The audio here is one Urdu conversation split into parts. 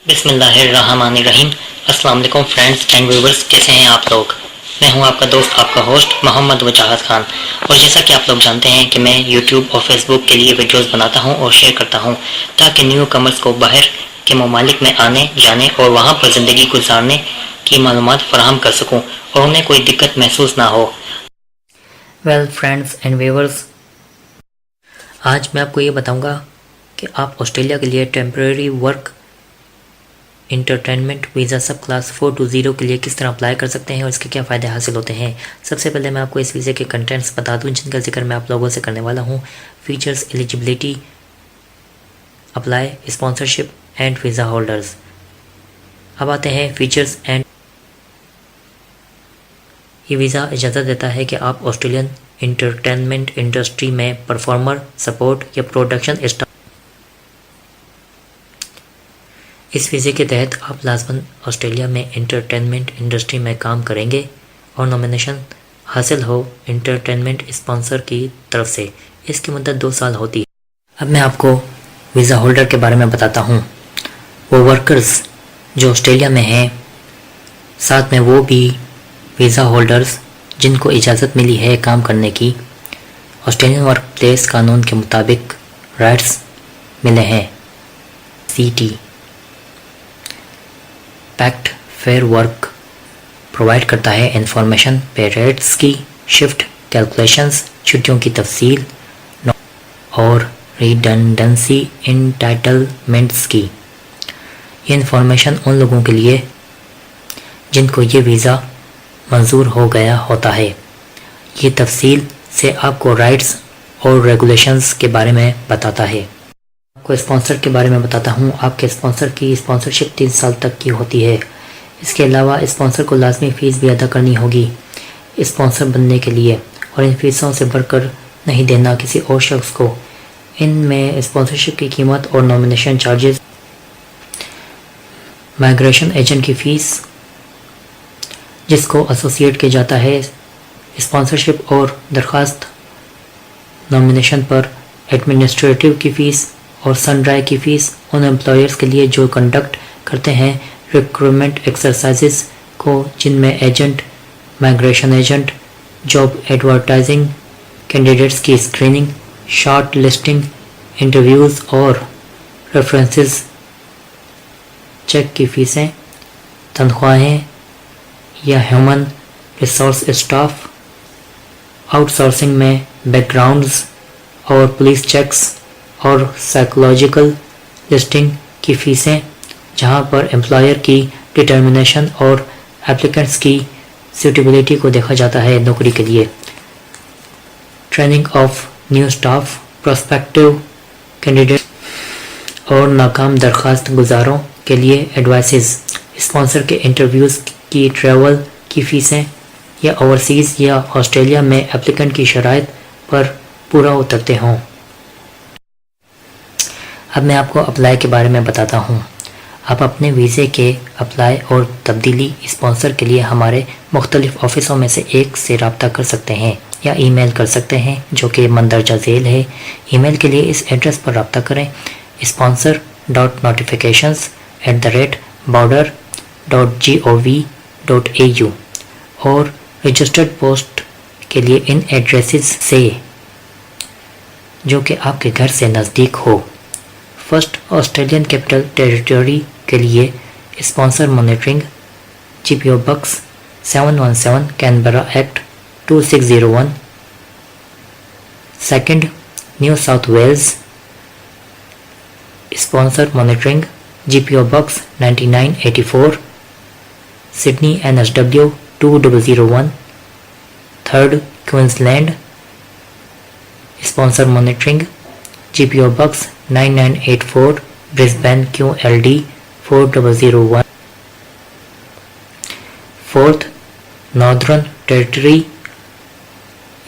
بسم اللہ الرحمن الرحیم۔ السلام علیکم فرینڈز اینڈ ویورز، کیسے ہیں آپ لوگ؟ میں ہوں آپ کا دوست، آپ کا ہوسٹ محمد وجاہت خان، اور جیسا کہ آپ لوگ جانتے ہیں کہ میں یوٹیوب اور فیس بک کے لیے ویڈیوز بناتا ہوں اور شیئر کرتا ہوں تاکہ نیو کمرز کو باہر کے ممالک میں آنے جانے اور وہاں پر زندگی گزارنے کی معلومات فراہم کر سکوں اور انہیں کوئی دقت محسوس نہ ہو۔ ویل فرینڈز اینڈ ویورز، آج میں آپ کو یہ بتاؤں گا کہ آپ آسٹریلیا کے لیے temporary work entertainment visa sub class 420 کے لیے کس طرح اپلائی کر سکتے ہیں اور اس کے کیا فائدے حاصل ہوتے ہیں۔ سب سے پہلے میں آپ کو اس ویزے کے کنٹینٹس بتا دوں جن کا ذکر میں آپ لوگوں سے کرنے والا ہوں۔ Features, eligibility, apply, sponsorship and visa holders. اب آتے ہیں فیچرز اینڈ۔ یہ ویزا اجازت دیتا ہے کہ آپ آسٹریلین انٹرٹینمنٹ انڈسٹری میں پرفارمر، سپورٹ یا پروڈکشن اسٹاف۔ اس ویزے کے تحت آپ لازماً آسٹریلیا میں انٹرٹینمنٹ انڈسٹری میں کام کریں گے اور نامینیشن حاصل ہو انٹرٹینمنٹ اسپانسر کی طرف سے۔ اس کی مدت 2 سال ہوتی ہے۔ اب میں آپ کو ویزا ہولڈر کے بارے میں بتاتا ہوں۔ وہ ورکرز جو آسٹریلیا میں ہیں، ساتھ میں وہ بھی ویزا ہولڈرز جن کو اجازت ملی ہے کام کرنے کی، آسٹریلین ورک پلیس قانون کے مطابق رائٹس ملے ہیں۔ CT pact fair work provide کرتا ہے انفارمیشن پے ریٹس کی، شفٹ کیلکولیشنز، چھٹیوں کی تفصیل اور ریڈنڈنسی انٹائٹلمنٹس کی۔ یہ انفارمیشن ان لوگوں کے لیے جن کو یہ ویزا منظور ہو گیا ہوتا ہے۔ یہ تفصیل سے آپ کو رائٹس اور ریگولیشنز کے بارے میں بتاتا ہے۔ آپ کو اسپانسر کے بارے میں بتاتا ہوں۔ آپ کے اسپانسر کی اسپانسرشپ 3 سال تک کی ہوتی ہے۔ اس کے علاوہ اسپانسر کو لازمی فیس بھی ادا کرنی ہوگی اسپانسر بننے کے لیے، اور ان فیسوں سے بڑھ کر نہیں دینا کسی اور شخص کو۔ ان میں اسپانسرشپ کی قیمت اور نامینیشن چارجز، مائیگریشن ایجنٹ کی فیس جس کو ایسوسیٹ کیا جاتا ہے اسپانسرشپ اور درخواست نامینیشن پر، ایڈمنسٹریٹو کی فیس اور سن ڈرائی کی فیس ان امپلائرز کے لیے جو کنڈکٹ کرتے ہیں ریکروٹمنٹ ایکسرسائزز کو، جن میں agent, migration agent, job advertising, candidates کی اسکریننگ، شارٹ لسٹنگ، انٹرویوز اور ریفرنسز چیک کی فیسیں، تنخواہیں یا human resource staff, out sourcing میں بیک گراؤنڈز اور پولیس چیکس اور سائیکولوجیکل لسٹنگ کی فیسیں، جہاں پر امپلائر کی ڈٹرمنیشن اور اپلیکنٹس کی سیوٹیبلٹی کو دیکھا جاتا ہے نوکری کے لیے۔ Training of new staff, prospective candidate اور ناکام درخواست گزاروں کے لیے ایڈوائسز، اسپانسر کے انٹرویوز کی ٹریول کی فیسیں یا اوورسیز یا آسٹریلیا میں اپلیکنٹ کی شرائط پر پورا اترتے ہوں۔ اب میں آپ کو اپلائی کے بارے میں بتاتا ہوں۔ آپ اپنے ویزے کے اپلائی اور تبدیلی اسپانسر کے لیے ہمارے مختلف آفسوں میں سے ایک سے رابطہ کر سکتے ہیں یا ای میل کر سکتے ہیں، جو کہ مندرجہ ذیل ہے۔ ای میل کے لیے اس ایڈریس پر رابطہ کریں: sponsor.notifications@border.gov.au، اور رجسٹرڈ پوسٹ کے لیے ان ایڈریسز سے جو کہ آپ کے گھر سے نزدیک ہو۔ فرسٹ آسٹریلین کیپٹل ٹیریٹری کے لیے sponsor monitoring, GPO box 717 Canberra ACT 2601۔ Second New South Wales sponsor monitoring, GPO box 9984 Sydney NSW 2001۔ Third Queensland sponsor monitoring, GPO box 9984 Brisbane QLD 4001۔ Fourth Northern Territory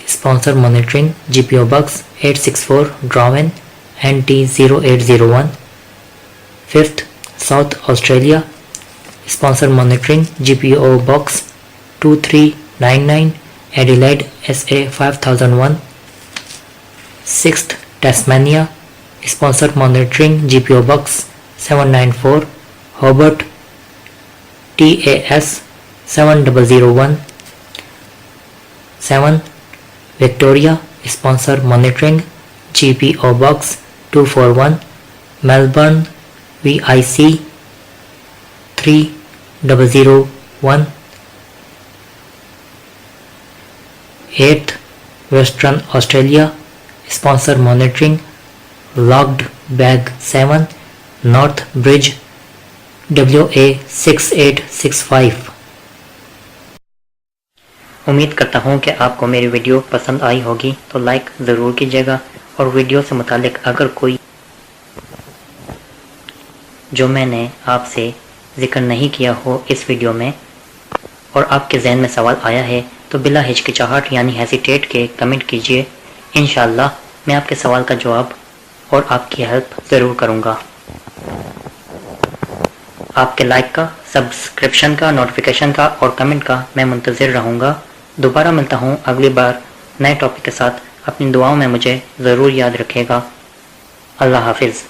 sponsor monitoring, GPO box 864 Darwin NT 0801۔ Fifth South Australia sponsor monitoring, GPO box 2399 Adelaide SA 5001۔ Sixth Tasmania sponsor monitoring, GPO box 794 Hobart TAS 7001. 7. Victoria, sponsor monitoring, GPO Box 241, Melbourne, VIC 3001. 8. Western Australia, sponsor monitoring, Locked Bag 7, North Bridge, WA 6865. امید کرتا ہوں کہ آپ کو میری ویڈیو پسند آئی ہوگی، تو لائک ضرور کیجیے گا، اور ویڈیو سے متعلق اگر کوئی جو میں نے آپ سے ذکر نہیں کیا ہو اس ویڈیو میں اور آپ کے ذہن میں سوال آیا ہے تو بلا ہچکچاہٹ یعنی ہیزیٹیٹ کے کمنٹ کیجئے. انشاءاللہ میں آپ کے سوال کا جواب اور آپ کی ہیلپ ضرور کروں گا. آپ کے لائک کا، سبسکرپشن کا، نوٹیفیکیشن کا اور کمنٹ کا میں منتظر رہوں گا. دوبارہ ملتا ہوں اگلی بار نئے ٹاپک کے ساتھ. اپنی دعاؤں میں مجھے ضرور یاد رکھے گا. اللہ حافظ.